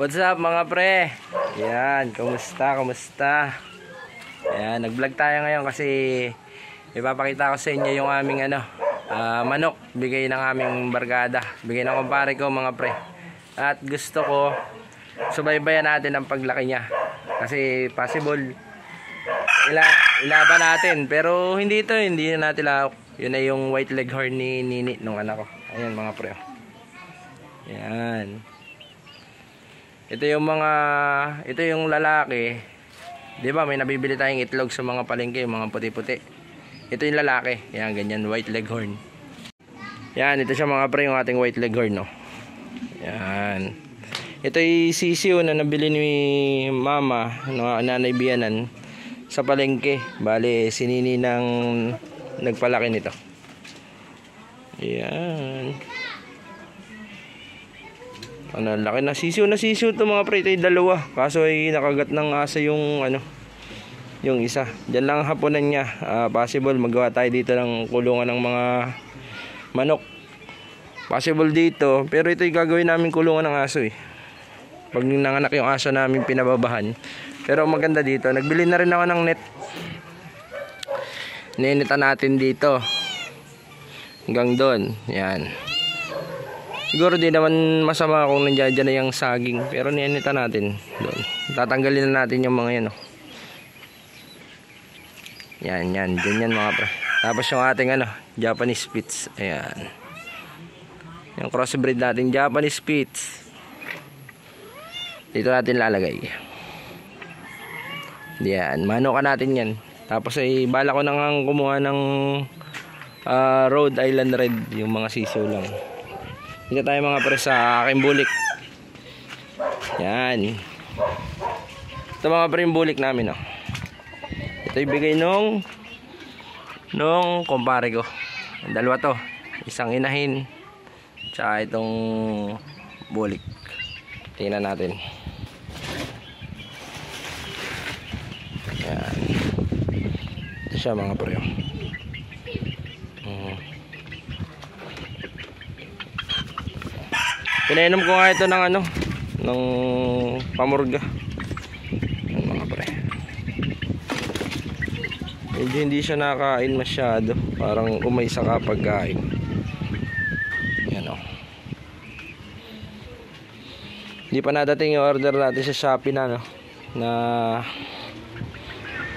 What's up mga pre? Yan, kumusta? Yan, nag-vlog tayo ngayon kasi ipapakita ko sa inyo yung aming manok, bigay ng aming barkada, bigay ng kumpare ko mga pre. At gusto ko subaybayan natin ang paglaki niya. Kasi possible ilaban natin, pero hindi na natin lawak. Yun ay yung white leghorn ni Nini nung anak ko. Ayan mga pre. Yan. Ito yung lalaki. 'Di ba may nabibili tayong itlog sa mga palengke, yung mga puti-puti. Ito yung lalaki. Yan, ganyan, white leghorn. Yan, ito siya mga pre, yung ating white leghorn, no. Yan. Ito yung sisiw na nabili ni mama, nanay biyanan, sa palengke. Bale, sinini ng nagpalaki nito. Yan. Laki na sisiw to mga pre. Ito yung dalawa, kaso ay nakagat ng asa yung yung isa. Diyan lang hapunan niya. Possible magawa tayo dito ng kulungan ng mga manok. Possible dito, pero ito yung gagawin namin kulungan ng aso eh. Pag nanganak yung aso namin pinababahan. Pero maganda dito, nagbili na rin ako ng net. Ninitan natin dito hanggang doon. Yan. Siguro di naman masama kung nandiyan na yung saging, pero ninitan natin doon. Tatanggalin na natin yung mga yan, oh. Yan, ganyan mga pre. Tapos yung ating Japanese Spitz. Ayan. Yung crossbreed natin, Japanese Spitz. Dito natin lalagay. Yan, manukan natin yan. Tapos ay bala ko nang kumuha ng Rhode Island Red, yung mga sisiw lang. Dito tayo mga pre sa aking bulik. Yan. Ito mga pre yung bulik namin, oh. Ito ibigay nung kumpare ko. Dalawa to, isang inahin tsaka itong bulik. Tingnan natin. Yan. Ito siya mga pre. Pinainom ko nga ito ng ng pamurga. Yan mga pre. Medyo hindi siya nakain masyado, parang umay sa kapagkain. Yan, oh. Hindi pa nadating yung order natin sa Shopee na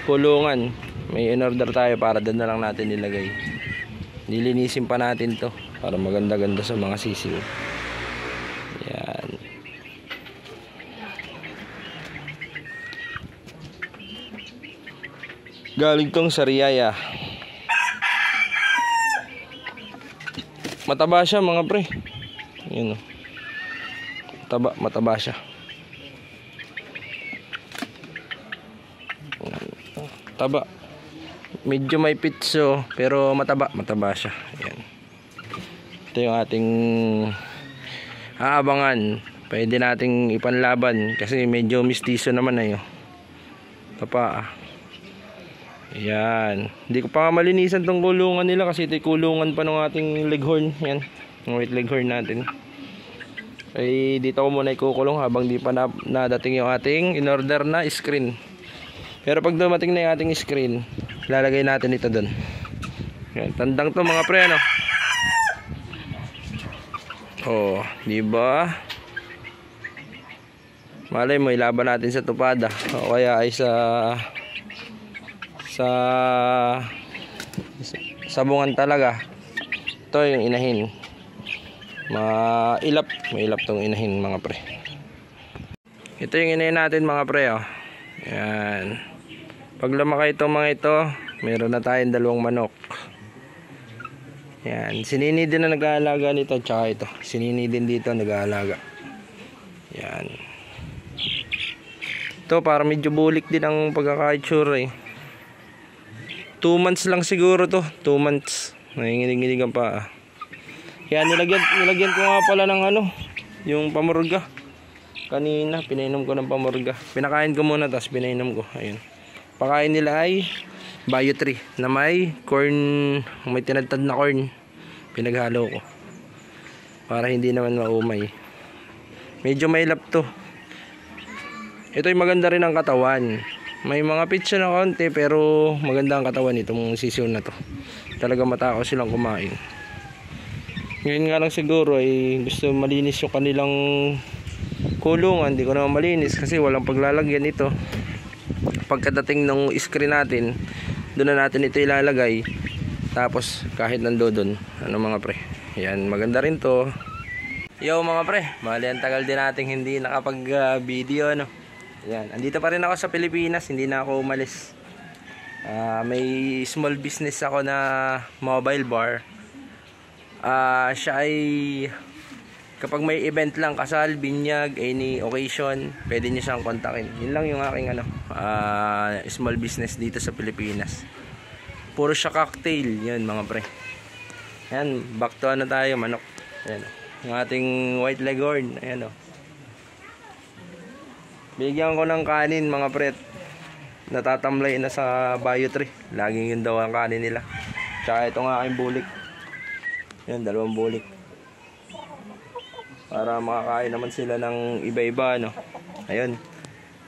kulungan. May in-order tayo para doon na lang natin nilagay. Nilinisin pa natin to para maganda-ganda sa mga sisiw. Yan. Galing tong sa Riyaya. Mataba siya mga pre. Yun, oh. Mataba siya. Taba. Medyo may pitso pero mataba siya. Yan. Ito yung ating aabangan. Pwede nating ipanlaban kasi medyo mistiso naman ayo. Tapa. Yan. Hindi ko pa malinisan tong kulungan nila kasi ito kulungan pa ng ating leghorn. Yan. Yung white leghorn natin. Ay dito ko muna ikukulong habang di pa nadating yung ating in-order na screen. Pero pag dumating na yung ating screen, lalagay natin ito doon. Yan. Tandang to mga pre, ano? Oh, di ba? Malay mo ilaban natin sa tupada o kaya ay sa bungan talaga. Ito yung inahin. Mailap tong inahin mga pre. Ito yung inahin natin mga pre, oh. Yan. Pag lumaki itong mga ito, meron na tayong dalawang manok. Yan. Sinini din na nag-aalaga nito, tsaka ito. Sinini din dito nag-aalaga. Yan. Ito para medyo bulik din ang pagkakaitsura eh. 2 months lang siguro to. 2 months. Nanginginig-nginig pa. Kaya nilagyan ko nga pala ng yung pamurga. Kanina pinainom ko ng pamurga. Pinakain ko muna tapos pinainom ko. Ayun. Pakain nila ay Bio-3 na may corn, may tinadtad na corn. Pinaghalo ko para hindi naman maumay. Medyo mailap to. Ito ay maganda rin ang katawan. May mga pitsa na konti pero maganda ang katawan itong sisiw na to. Talaga matakaw silang kumain. Ngayon nga lang siguro ay gusto malinis yung kanilang kulungan. Hindi ko naman malinis kasi walang paglalagyan ito. Pagkadating ng screen natin, doon na natin ito ilalagay. Tapos kahit nandoon, ano mga pre. Yan, maganda rin to. Yo mga pre, bali ang tagal din nating hindi nakapag video ano. Yan, andito pa rin ako sa Pilipinas, hindi na ako umalis. May small business ako na mobile bar. Siya ay kapag may event lang, kasal, binyag, any occasion, pwede niyo siyang kontakin. Yun lang yung aking ano, small business dito sa Pilipinas. Puro siya cocktail, yun mga pre. Yan, back to ano tayo, manok. Ayan, yung ating white leghorn, ayan o. Bigyan ko ng kanin mga pre. Natatamlay na sa bio tree. Laging yun daw ang kanin nila. Tsaka itong aking bulik. Yan, 2 bulik. Para makakain naman sila ng iba-iba no. Ayun.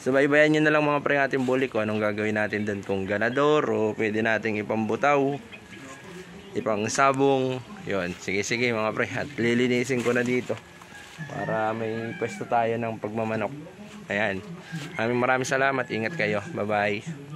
Subaybayan nyo na lang mga pre ating bulik kung anong gagawin natin dun. Kung ganador o pwede nating ipambutaw, ipang sabong. Yun, sige mga pre. At lilinisin ko na dito para may pwesto tayo ng pagmamanok. Ayan. Maraming salamat. Ingat kayo. Bye-bye.